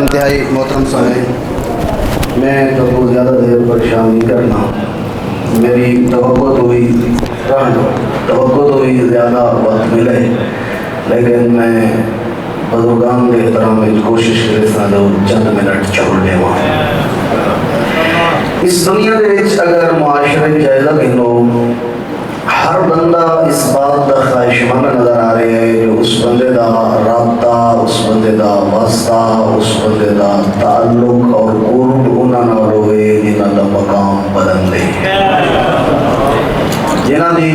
इंतहाई मोहतरम साहब, मैं तो ज़्यादा देर परेशान नहीं करना। मेरी तवक्को तो हुई ज़्यादा वक्त मिले, लेकिन मैं बुजुर्गान के एहतराम में कोशिश करे जो चंद मिनट छोड़ने वहाँ इस दुनिया के अगर मुआशरे जायजा गिनो हर बंदा इस बात का ख्वाहिशमंद नज़र आ रहा है जो उस बंदे का राबता, उस बंदे का वास्ता, उस बंदे का ताल्लुक और कुर्ब उन्हां नाल होवे जिन्हां दा मकाम बुलंद है, जिन्हां दी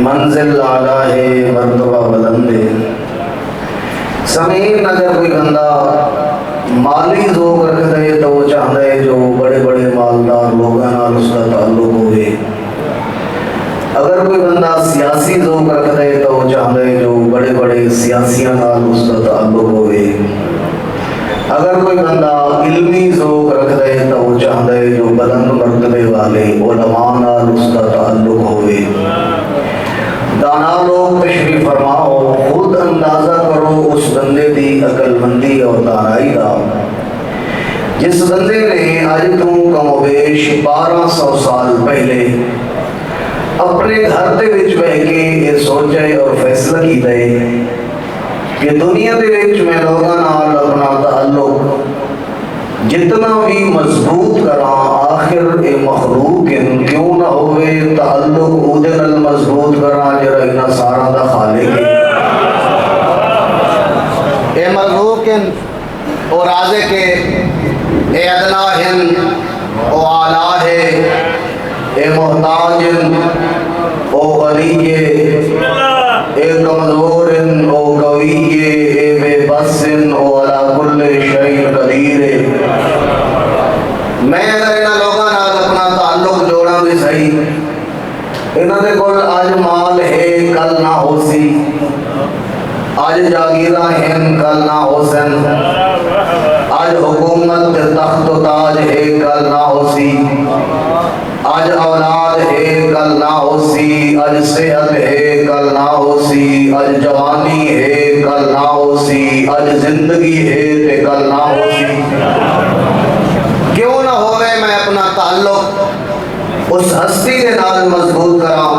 मंजिल आला है, मर्तबा बुलंद है। समीन अगर कोई बंदा माली ज़ौक़ रखता है तो वो चाहता है जो बड़े बड़े मालदार लोगों नाल उसका ताल्लुक होवे। अगर कोई बंदा सियासी ज़ौक़ रखता है तो वो चाहता है जो बड़े बड़े सियासियों नाल उसका ताल्लुक होवे। अगर कोई बंदा इल्मी ज़ौक़ रखता है तो वो चाहता है जो बुलंद मर्तबे वाले उलमा नाल उसका ताल्लुक होवे। दाना लोग तशरीफ फरमाओ, खुद अंदाज़ा करो उस बंदे की अकलमंदी और दानाई का जिस बंदे ने आज तो कमोबेश 1200 साल पहले अपने घर के विच बह के ये सोचा और फैसला किया है कि दुनिया के विच मैं लोगों नाल अपना ताल्लुक जितना भी मजबूत करा आखिर ए मखलूक क्यों ना होवे ताल्लुक उहदे नाल मजबूत करा जरा इना सारा दा खालिक है। ए मखलूक और राज़िक है, ए अदना है ओ आला है, ए मोहताज ओ गनी है, ए कमजोर ओ कवी है, ए बेबस ओ अला कुल्ले शैइन कदीर है। मैं अगर इन्हां लोगों नाल अपना ताल्लुक जोड़ा भी सही, इन्हां दे कोल आज माल है कल ना होसी, आज जागीरा हैं कल ना होसन, आज हुकूमत तख्त ताज है कल ना होसी, आज औलाद है कल ना होसी, आज सेहत है कल ना होसी, आज जवानी है कल ना होसी, आज जिंदगी है ते कल ना होसी। क्यों ना होवे मैं अपना ताल्लुक उस हस्ती के नाल मजबूत कराऊं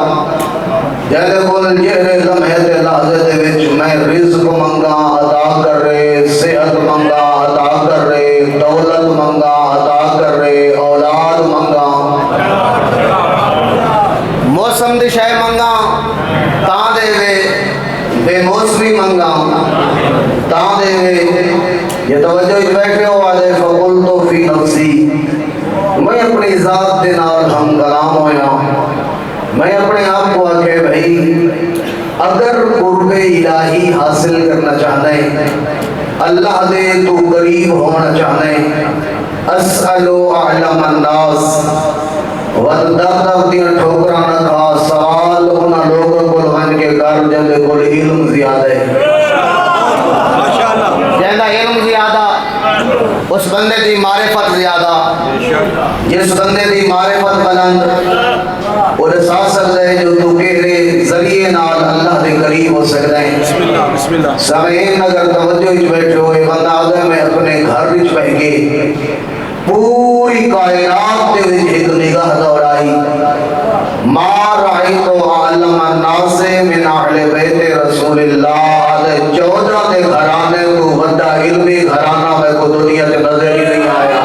जैसे कोल जेरे लम्हे ते लाजे दे विच मैं रिज़्क मंगा अता कर रहे, सेहत मंगा अता कर रहे, दौलत मंगा अता कर रहे, औलाद मंगा, मौसम दी शय मंगा ता देवे, बेमौसमी मंगा ता देवे। ये तवज्जो बैठे हो वाले फकुल तो फी नफ्सी, मैं अपनी ज़ात दे नाल हम कलाम होया, मैं अपने आप को आके भाई अगर कुर्बे इलाही हासिल करना चाहता है, अल्लाह दे तू करीब होना चाहता है, अस्अलु अअलम अन्नास वददाद दियां ठोकरां ना खा, सवाल उन्हां लोगों को वन के कर जिंदे कोल इल्म ज़्यादा है। माशाअल्लाह जिंदा इल्म ज़्यादा उस बंदे दी मारिफत ज़्यादा, जिस बंदे दी मारिफत बुलंद और साथ सकता है जो तू केरे जरिए नाल अल्लाह दे करीब हो सकता है। बिस्मिल्लाह सामीन अगर तवज्जो विच बैठो ये बंदा आदम में अपने घर विच बह के पूरी कायनात दे विच एक निगाह दौड़ाई, मार आई तो आलम अन्नासे मिन अहले बैत रसूलिल्लाह 14 के घराने को बड़ा इल्मी घराना में को दुनिया के नजर ही नहीं आया।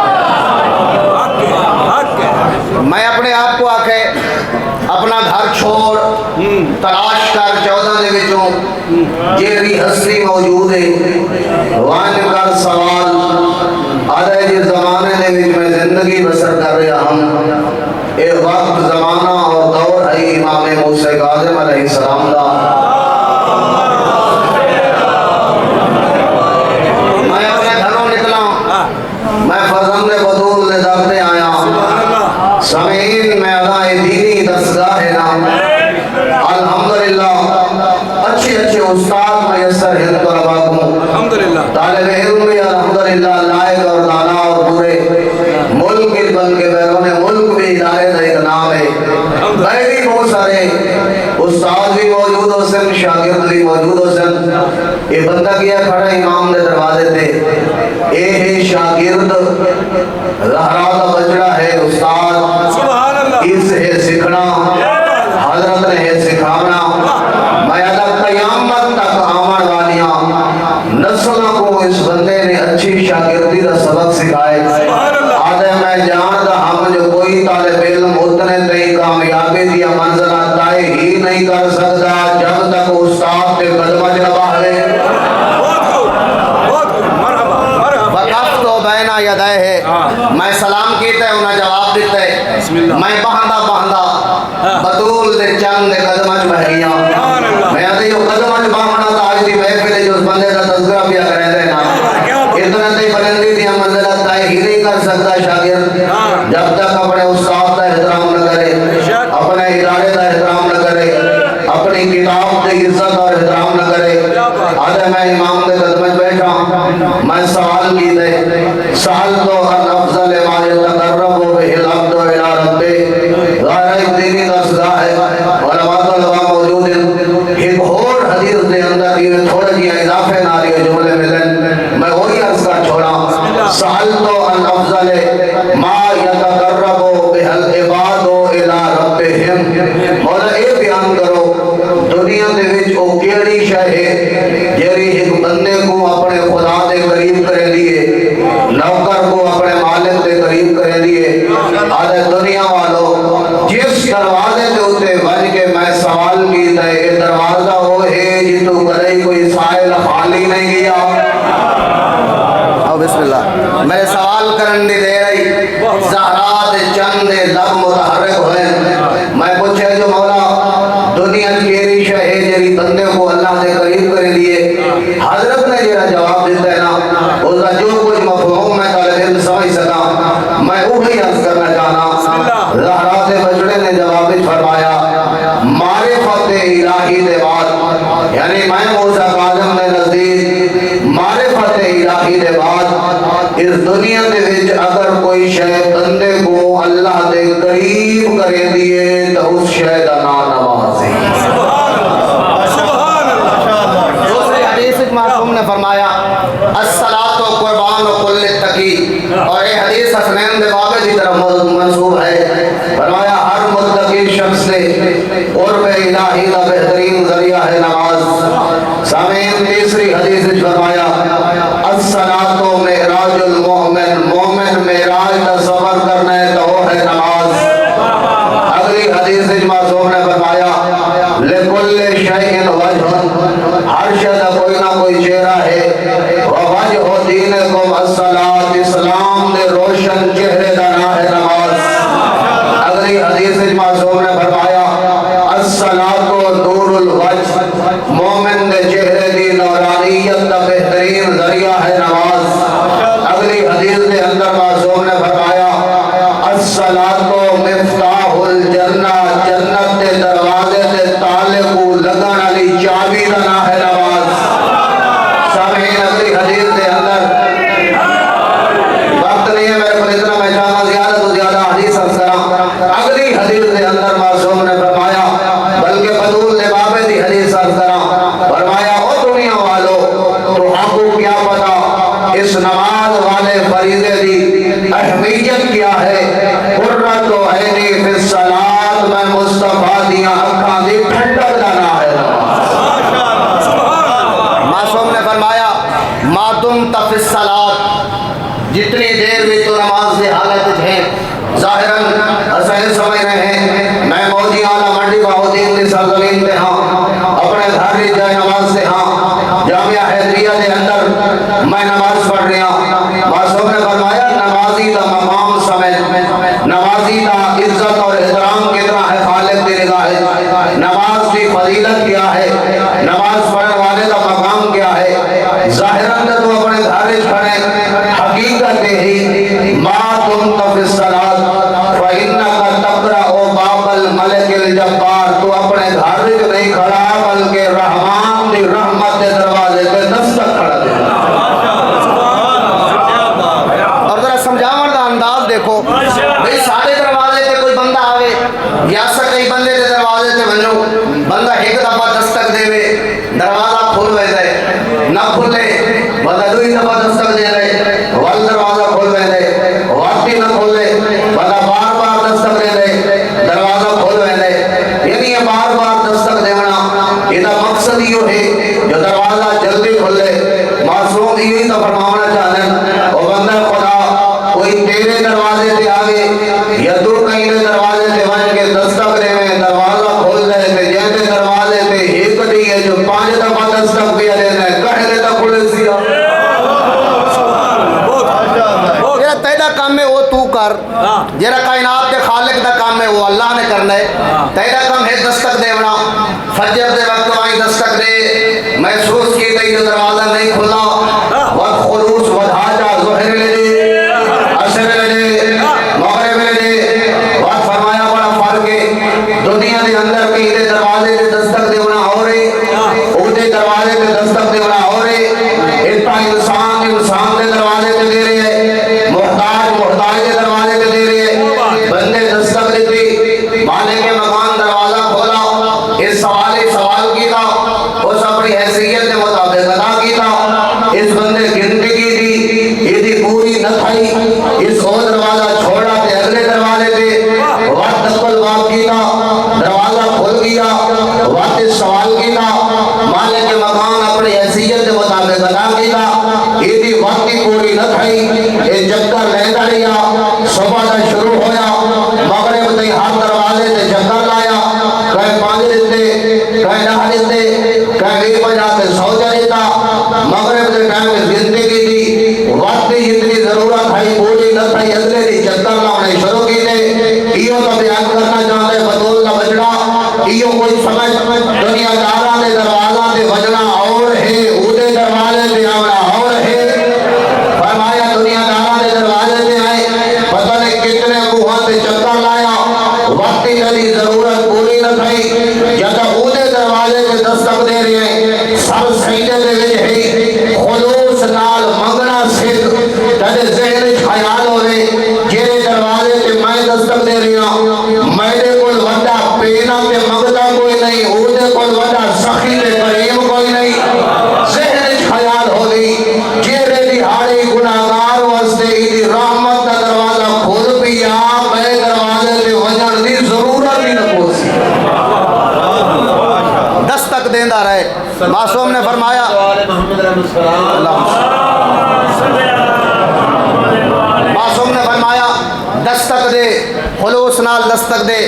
मैं अपने आप को आके अपना घर छोड़ तलाश कर 14 दे विचों जेरी हस्ती मौजूद है वन कर सवाल आधे जिस जमाने दे विच मैं जिंदगी बसर कर रहा हूं ए वक्त जमाना और दौर है इमाम मूसा काज़िम अलैहिस्सलाम दा। मैं अपने घरों निकला मैं फजल ने बदूल ले दरते आया समीन में अदाए दीनी दसगाह है ना अल्हम्दुलिल्लाह अच्छे अच्छे उस्ताद मयसर हैं तलबा को अल्हम्दुलिल्लाह तालिब इल्म भी अल्हम्दुलिल्लाह लायक और दाना और पूरे मुल्क के बन के बैरून मुल्क भी इदारे का एक नाम है बैरी बहुत सारे उस्ताद भी मौजूद हो सन शागिर्द भी मौजूद हो सन। ये बंदा किया खड़ा इमाम के दरवाजे पे ए है शागिर्द लहरा का बजड़ा है उस्ताद सुभान अल्लाह इस है सीखना हजरत ने है सिखाना मैं अदा कयामत तक आमन वालियां नस्लों को इस बंदे ने अच्छी शागिर्दी का सबक सिखाए। आदे मैं जानता हम जो कोई तालिब इल्म उतने तई कामयाबी दी मंजिल तय ही नहीं कर सकता जब तक उस्ताद के कदम च बाहवे वक़फ़ तो बैना यदाए है। मैं सलाम कीते उन्हें जवाब दिते मैं बहंदा बहंदा बतूल दे चंद दे कदम च बह गया मैं आदे यो कदम च बाहना ता आज दी महफिल जो उस बंदे दा तज़किरा भी करे दे ना इतना ते बुलंदी दी मंजिल तय ही नहीं कर सकता शागिर्द जब तक अपने उस्ताद का एहतराम न करे अपने इदारे का एहतराम न करे अपनी किताब की इज्जत और एहतराम न करे। आदे मैं इमाम के कदम में बैठा मैं सवाल की दे सवाल तो अन अफजल मा यतकर्रबु बिहिल अब्दु इला रब्बि गैर दीनी दसगाह है उलमा मौजूद हैं। एक और हदीस के अंदर ये थोड़े जी इजाफे नारी जुमले मिलन मैं वही अर्ज कर छोड़ा सवाल तो अन अफजल मा यतकर्रबु बिहिल इबादु इला रब्बिहिम और ये बयान करो दुनिया दे विच ओ केड़ी शय है जेरी एक बंदे को अपने खुदा के करीब करे दिए नौकर को अपने मालिक के करीब करे दिए। आधे दुनिया वालों जिस दरवाजे के उत्ते बज के मैं सवाल की दे ये दरवाजा वो है जितू करे कोई साइल खाली नहीं गया। बिस्मिल्लाह मेरे सवाल करन दी दे रही ज़हरात चंद लब मुतहर्रिक होए मैं पूछे जो मौला दुनिया केरी शय है जेरी बंदे को अल्लाह के करीब करे दिए हजरत ने जेरा जवाब दिता है ना उसका जो कुछ मफहूम मैं तालिब इल्म समझ सका मैं वही अर्ज करना चाहना। ज़हरात बजड़े ने जवाब फरमाया मारिफत इलाही दे बाद यानी मैं मूसा काज़िम ने नजदीक मारिफत इलाही दे बाद इस दुनिया के विच अगर कोई शय बंदे को अल्लाह के करीब करे दिए तो उस शय का नाम नमाज है। दूसरी हदीस में मासूम ने फरमाया अस्सलातु कुर्बान कुल्ल तकी और ये हदीस हसनैन दे बाबे की तरफ मंसूब है। फरमाया हर मुत्तकी शख्स से कुर्ब इलाही का बेहतरीन जरिया है नमाज। सामीन तीसरी हदीस में फरमाया अस्सलातु मिराजुल मोमिन मोमिन मेराज का सफर करना है तो है नमाज। अगली हदीस में मासूम ने फरमाया लिकुल्लि शैइन वजहुन हर शय का कोई ना कोई चेहरा है व वजहु दीनिकुम अस्सलात इस्लाम दे रोशन चेहरे का नाम है नमाज। अगली हदीस में मासूम ने फरमाया अस्सलातु नूरुल वजह मोमिन दे चेहरे दी नूरानियत का बेहतरीन जरिया है नमाज। अगली हदीस के अंदर मासूम ने फरमाया अस्सलातु मिफ्ताहुल जन्नह जन्नत के दरवाजे के ताले को लगन वाली चाबी का नाम है नमाज। सामीन अगली हदीस के अंदर वक्त नहीं है मेरे को इतना मैं चाहता ज्यादा तो ज्यादा हदीस अर्ज करा। अगली हदीस के अंदर मासूम ने फरमाया बल्कि बदूल ने बाबे दी हदीस अर्ज करा फरमाया ओ दुनिया वालों तो आपको क्या पता इस नमाज वाले फरीज़े दी अहमियत क्या है। कुर्रतु ऐनी फिस सलात मैं मुस्तफा दिया अखां दी ठंड दरवाजा खोल दे न खुले बंदा दुई दफा दस्तक दे दे वल दरवाजा खोल दे वाटी न खोले बंदा बार बार दस्तक दे दे दरवाजा खोल दे। यानी ये बार बार दस्तक देना इसका मकसद यो है जो दरवाजा जल्दी खोले। मासूम यही तो फरमाना चाहते और बंदा खुदा कोई तेरे दरवाजे से आगे या तू कहीं दरवाजे से बन के दस्तक दे में दरवाजा खोल दे जैसे दरवाजे से एक दी है जो 5 दफा दस्तक दिया देना कह देता पुलिसिया ये तेरा काम है वो तू कर जरा कायनात के खालिक का काम है वो अल्लाह ने करना है। तेरा काम है दस्तक देना फजर दे वक्त वहीं दस्तक दे महसूस की गई जो दरवाजा नहीं खुला वक्त खुलूस वधाजा ज़ोहर ले दे असर ले दे मगरिब ले दे वक्त फरमाया बड़ा फर्क है दुनिया के अंदर के इधर दरवाजे पे दस्तक देना और उधर दरवाजे पे दस्तक देना और इतना इंसान के दरवाजे पे दे रहे हैं मोहताज के दरवाजे पे दे रहे हैं बंदे दस्तक देते मालिक के मकान दरवाजा खोला इस सवाल किया उस अपनी हैसियत के मुताबिक अदा किया इस बंदे गिनती की थी यदि पूरी न थी इस और दरवाजा छोड़ा थे अगले दरवाजे पे वक्त दखल बाप किया दरवाजा खोल गया वक्त इस सवाल किया मालिक के मकान अपनी हैसियत के मुताबिक अदा किया यदि वक्त की पूरी न थी ये चक्कर लेता रहा सुबह का शुरू होया मगरिब तक हर दरवाजे से चक्कर लाया कहीं 5 देते कहीं 10 देते कहीं 20 से 100 देता मगरिब के टाइम में गिनती की थी वक्त की जितनी जरूरत है पूरी न थी अगले दिन चक्कर लाने शुरू की थे इो तो बयान करना चाहते बतौल का बजड़ा इो कोई समझ दुनियादारा ने दरवाजा से बजना और है उदे दरवाजे से आना और है फरमाया दुनियादारा ने दरवाजे से आए पता नहीं कितने मुँह से चक्कर लाया वक्त की जरूरत पूरी न थी जब उदे दरवाजे से दस्तक दे रहे हैं सब सहीने दे विच है खुलूस नाल मंगना सिख तेरे ज़हन विच ख्याल होवे जेरे दरवाजे ते मैं दस्तक दे रही हूं मेरे कोल वड्डा पेना ते मंगदा कोई नहीं उदे कोल वड्डा सखी ते प्रेम कोई नहीं ज़हन विच ख्याल होवे जेरे दिहाड़ी गुनाहगार वास्ते इदी रहमत दा दरवाजा खोल पिया मैं दरवाजे ते वजन दी जरूरत ही न पोसी दस्तक देंदा रहे। मासूम ने फरमाया दस्तक दे खुलूस नाल दस्तक दे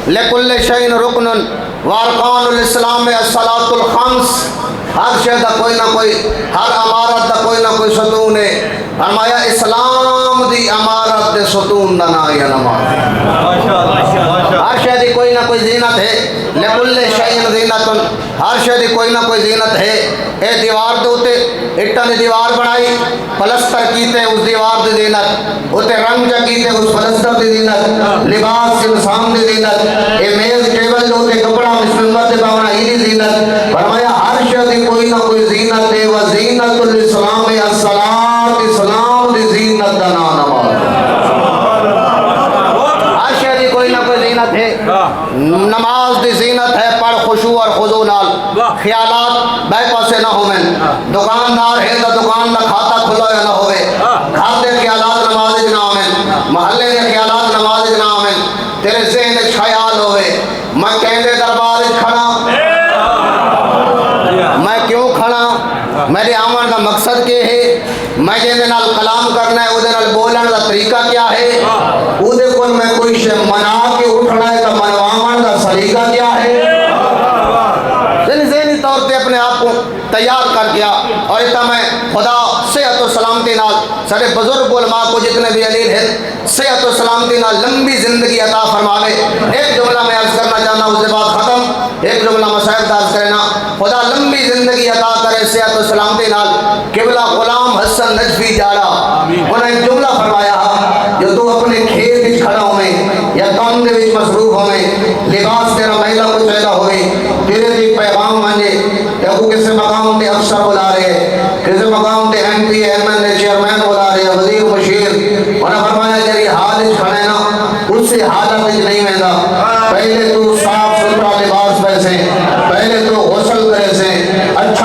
लिकुल्लि शैइन रुकनुन वारकानुल इस्लाम में अस्सलातुल खम्स हर शय का कोई ना कोई हर अमारत का कोई ना कोई सतून है। फरमाया इस्लाम दी अमारत दे सतून दा नाम है नमाज। हर शय दी कोई ना कोई जीनत है लिकुल्लि शैइन जीनतुन हर शय दी कोई ना कोई जीनत है। ए दीवार दे उते इट्टां दी दीवार बनाई पलस्तर कीते उस दीवार दी जीनत उते रंग कीते उस पलस्तर दी जीनत लिबास इंसान दी जीनत ए मेज टेबल दे उते कपड़ा मिसंबर दे पावना इदी जीनत। फरमाया हर शय दी कोई ना कोई जीनत है व जीनतुल इस्लाम अस्सलात इस्लाम दी जीनत दा नाम नमाज। हर शय दी कोई ना कोई जीनत है नमाज दी जीनत है पढ़ खुशू और खुजू नाल ख्यालात बेपासे ना होवे दुकानदार है तो दुकान का खाता खुला ना होवे घर के ख्यालात नमाज ना होवे महल्ले के ख्यालात नमाज ना होवे तेरे ज़हन में ख्याल होवे मैं कहंदे दरबार में खड़ा मैं क्यों खड़ा मेरे आवन का मकसद क्या है मैं जिहदे नाल कलाम करना है उहदे नाल बोलने का तरीका क्या है उहदे कोल मैं कोई शय मना के उठना है तो मनवावन का सलीका क्या है ज़हनी तौर पे अपने आप को तैयार कर गया और इतना मैं खुदा सेहत और सलामती नाल सारे बुजुर्ग उलमा को जितने भी अलील हैं सेहत और सलामती नाल लंबी जिंदगी अता फरमावे। एक जुमला मैं अर्ज करना चाहता हूँ उसके बाद ख़त्म एक जुमला मसाइल अर्ज करना खुदा लंबी जिंदगी अता करे सेहत और सलामती नाल। किबला गुलाम हसन नजफी जाड़ा उन्हें एक जुमला फरमाया जो तू अपने खेत में खड़ा होवे या काम के विच मसरूफ होवे लिबास तेरा महिला को पैदा होवे तेरे दी पैगाम मांगे या को किसी मकाम पे अफसर बुला रहे किसी मकाम पे एमपी एमएलए चेयरमैन बुला रहे वजीर मुशीर उन्हें फरमाया जरी हाल खड़े ना उससे हालत नहीं वेंदा पहले तू साफ सुथरा लिबास पहसे पहले तू गौसल करे से अच्छा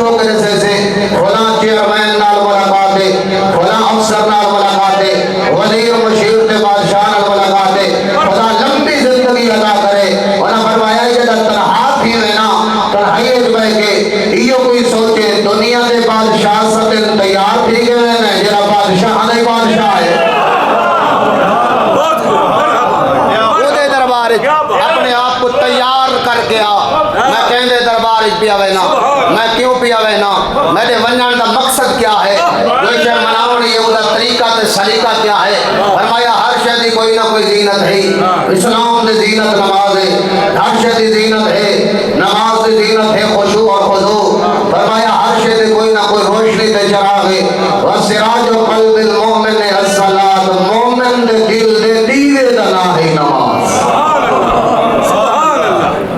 शो करे से फला चेयरमैन नाल मुलाकात है, फला अफसर नाल मुलाकात है, वजीर मुशीर ते बादशाह नाल मुलाकात है, खुदा लंबी जिंदगी अता करे। उन्हें फरमाया जदा तन्हा थी ना तन्हाई बैठ के इयो कोई सोचे दुनिया के बादशाह सते तैयार थी गए ने जरा बादशाह ने बादशाह है ओदे दरबार अपने आप को तैयार करके आ। मैं कहंदे दरबार पियावे ना, मैं क्यों पियावे ना, मेरे वंजन का मकसद क्या है, कोई शे मनावण ये उदा तरीका ते सलीका क्या है। फरमाया हर शे दी कोई ना कोई जीनत है। इस्लाम दी जीनत नमाज है, हर शे दी जीनत है, नमाज दी जीनत है खुशू और खुदू। फरमाया हर शे दी कोई ना कोई रोशनी ते चिराग है। व सिराजुल क़ल्बिल मोमिन अस्सलात, मोमिन दे दिल दे दीवे दा ना है नमाज।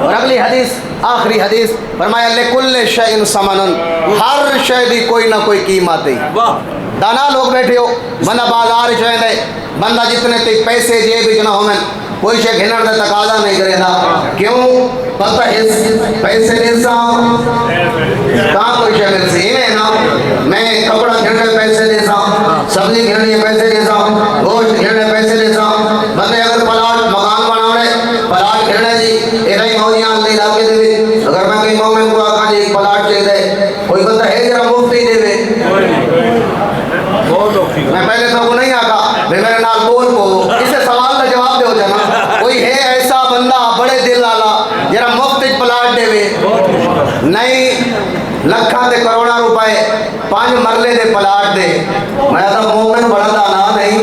और अगली हदीस आखिरी हदीस फरमाया लिकुल्ल शैइन समनुन, हर शे दी कोई ना कोई कीमत है। दाना लोग बैठे हो बंदा बाजार चले बंदा जितने ते पैसे जेब च ना होवन कोई शे घिनण दा तकाजा नहीं करेगा। क्यों पता है पैसे देसा कहां कोई शे मिल से ना मैं कपड़ा घिनने पैसे देसा, सब्जी घिनने पैसे देसा, गोश्त घिनने पैसे देसा। बंदे अगर प्लाट मकान बनावे प्लाट घिनने जी एदा ही मौजियां ले लाके देवे। अगर मैं कहीं मोमेंट को आका जी प्लाट चाहिए कोई बंदा है जरा मुफ्त ही देवे। मैं पहले तो वो नहीं आका भाई मेरे नाल बोल को इसे सवाल का जवाब दो जना कोई है ऐसा बंदा बड़े दिल वाला जरा मुफ्त प्लाट देवे नहीं लखा दे करोड़ा रुपए 5 मरले दे प्लाट दे। मैं तो मोमेंट बढ़दा ना नहीं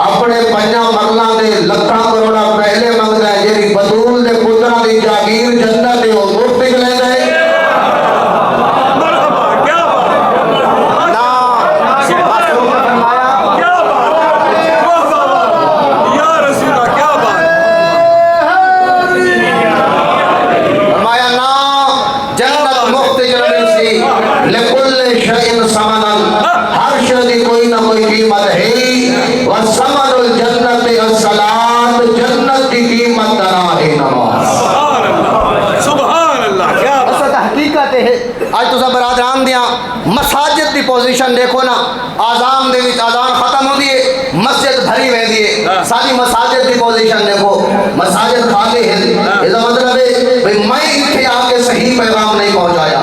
अपने 5 मरला दे लखा करोड़ा पहले मंगदा है जेरी बतूल दे पुत्रा दी जागीर जन्नत दे वो मुफ्त ले दे पोजीशन देखो ना आजान दे विच आजान खत्म होती है मस्जिद भरी वेंदी है सारी मसाजिद की पोजीशन देखो मसाजिद खाली है। इसका मतलब है भाई मैं इथे आके सही पैगाम नहीं पहुंचाया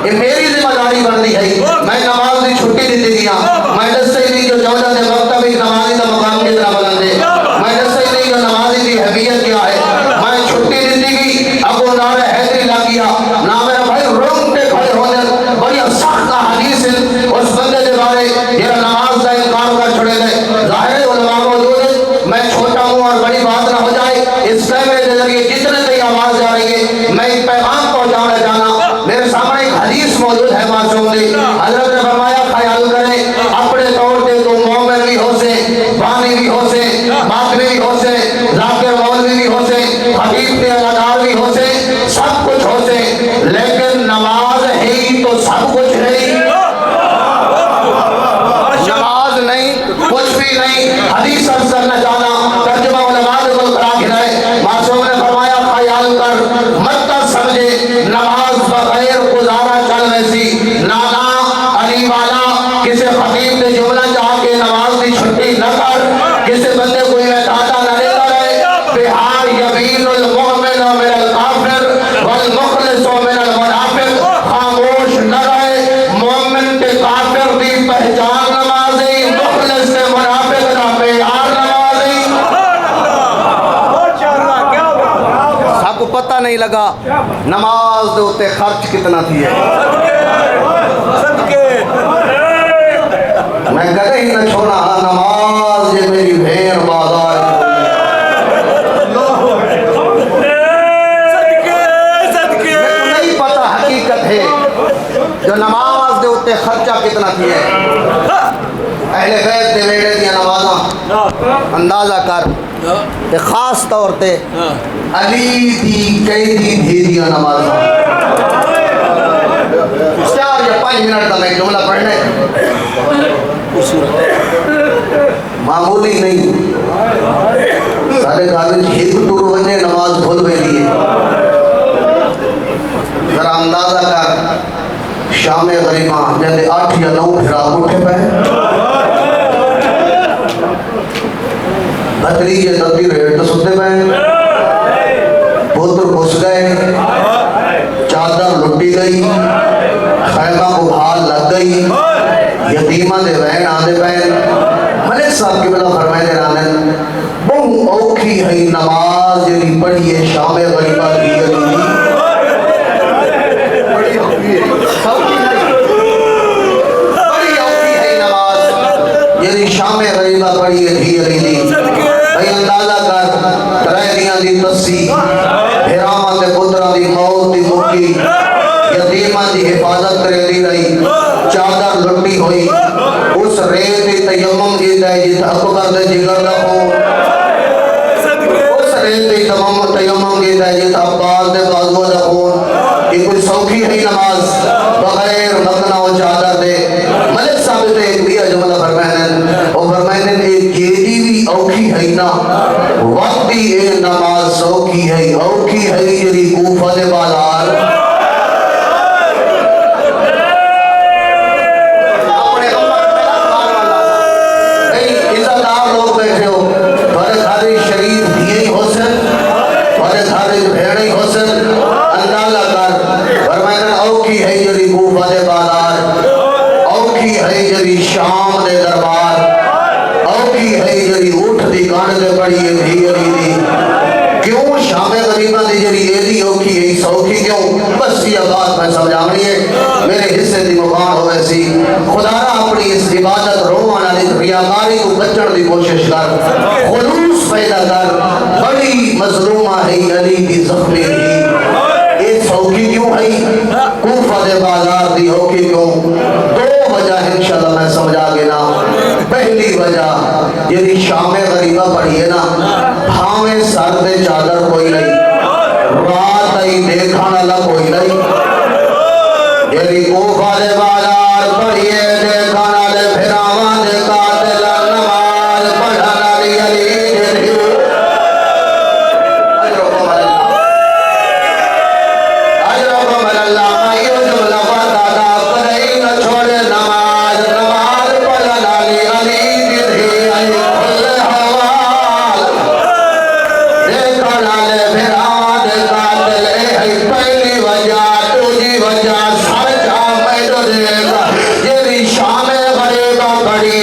ये मेरी जिम्मेदारी बनती है। मैं नमाज की छुट्टी दी दिया मैं दस्से नहीं जो जौजा दे वक्त भी नमाजी का मकाम की तरह बुलंदे मैं दस्से नहीं जो नमाजी की अहमियत क्या है। मैं छुट्टी दी गई अबू नारे हैदरी लग गया ना मेरा भाई रोंगटे खड़े होने बड़ी सख्त हदीस उस बंदे के बारे जेरा नमाज का इनकार कर छोड़े गए जाहिर उलमा मौजूद है। मैं छोटा हूँ और बड़ी बात ना हो जाए इस कैमरे के जरिए जितने तक आवाज जा रही है मैं एक पैगाम पहुंचाना चाहना। मेरे सामने एक हदीस मौजूद है मासूम दी हजरत ने फरमाया ख्याल करें अपने तौर पे तो मोमिन भी हो से बानी भी हो से बातमी भी हो से जाकिर मौलवी भी हो से हबीब के अदादार भी हो से सब कुछ हो से लेकिन नमाज है ही तो सब कुछ नहीं कुछ भी नहीं। हदीस अर्ज करना चाहना तर्जुमा उलमा को करा गिराए मासूम ने फरमाया ख्याल कर मत समझे नमाज बगैर गुजारा चल वैसी नाना अली वाला किसी खतीब ने जुमला चाह के नमाज की छुट्टी न कर किसी बंदे को ये दादा न देता रहे बिहार यमीनुल मुमिन मिनल काफिर वल मुखलिस मिनल मुनाफिक खामोश न रहे मोमिन के काफिर की पहचान पता नहीं लगा नमाज दे उत्ते खर्च कितना थी है। मैं कदे ही न छोड़ा नमाज ये मेरी भेड़ बाजार नहीं पता हकीकत है जो नमाज दे उत्ते खर्चा कितना थी है। अहले बैत दे वेड़े दी नमाज़ां अंदाजा कर ते खास तौर पे अली दी कैदी भेदियां नमाज़ां 4 या 5 मिनट का मैं जुमला पढ़ने मामूली नहीं सारे कागज एक टूर वने नमाज भूल वेंदी है। जरा अंदाजा कर शामे गरीबा जैसे 8 या 9 फिरा उठे पे भतरीजे दत्ती रेट तो सुते पे पुत्र घुस गए, चादर लुटी गई, खैमा को भाल लग गई, यतीमा दे बहन आदे बहन मलिक साहब के बला फरमाए दे रानन बहु औखी है नमाज जरी पढ़ी है शामे गरीबा की बड़ी औखी है नमाज जरी शामे गरीबा पढ़ी है धी अली दी भाई अंदाजा कर तरह दियां दी तस्सी फिरामा दे पुत्रा दी मौत दी मुक्की यतीमा दी हिफाजत करे दी रही, चादर लुटी हुई उस रेत दी तयम्मुम की दे जित अकबर दे जिगर दा खून, उस रेत दी तयम्मुम की दे जित अब्बास दे बाजुओं दा खून। ये कोई सौखी है नमाज बगैर मदना और चादर दे। मलिक साहब ने एक दिया जुमला फरमाने और फरमाने एक जेदी भी औखी है ना वक्ती ए नमाज सौखी है औखी है जेदी कूफा दे बाजार कोशिश कर खुलूस पैदा कर बड़ी मजलूमा है अली की जख्मी थी ये सौखी क्यों है कूफा दे बाजार दी होके क्यों? दो वजह इंशाल्लाह मैं समझा के ना। पहली वजह यदि शामे गरीबा पड़ी है ना भावे सर दे चादर कोई नहीं रात आई देखा ना कोई नहीं यदि कूफा दे बाजार पड़ी है देखा ना ले फिरावा दे कातिल शामे गरीबा पड़ी